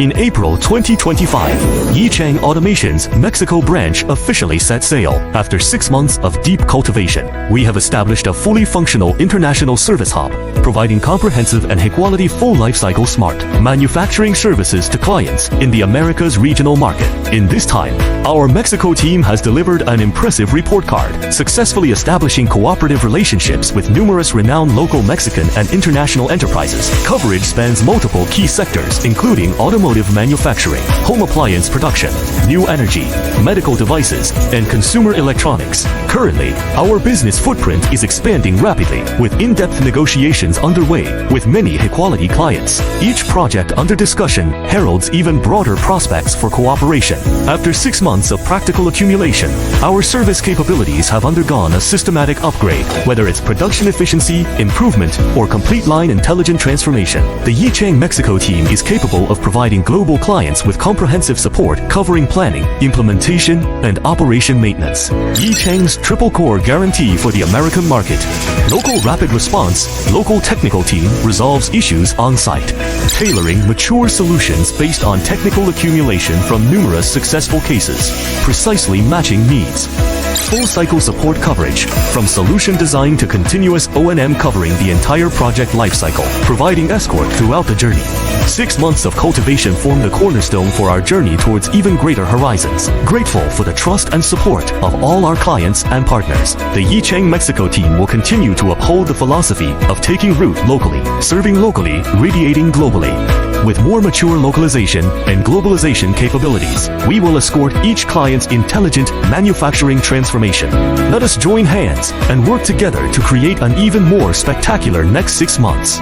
In April 2025, Yicheng Automation's Mexico branch officially set sail. After 6 months of deep cultivation, we have established a fully functional international service hub, providing comprehensive and high-quality full lifecycle smart manufacturing services to clients in the Americas regional market. In this time, our Mexico team has delivered an impressive report card, successfully establishing cooperative relationships with numerous renowned local Mexican and international enterprises. Coverage spans multiple key sectors, including automotive manufacturing, home appliance production, new energy, medical devices, and consumer electronics. Currently, our business footprint is expanding rapidly, with in-depth negotiations underway with many high-quality clients. Each project under discussion heralds even broader prospects for cooperation. After 6 months of practical accumulation, our service capabilities have undergone a systematic upgrade, whether it's production efficiency, improvement, or complete line intelligent transformation. The Yicheng Mexico team is capable of providing global clients with comprehensive support covering planning, implementation, and operation maintenance. Yicheng's triple core guarantee for the American market. Local rapid response, local technical team resolves issues on site, tailoring mature solutions based on technical accumulation from numerous successful cases, precisely matching needs. Full cycle support coverage, from solution design to continuous O&M covering the entire project lifecycle, providing escort throughout the journey. 6 months of cultivation form the cornerstone for our journey towards even greater horizons. Grateful for the trust and support of all our clients and partners, the Yicheng Mexico team will continue to uphold the philosophy of taking root locally, serving locally, radiating globally. With more mature localization and globalization capabilities, we will escort each client's intelligent manufacturing transformation. Let us join hands and work together to create an even more spectacular next 6 months.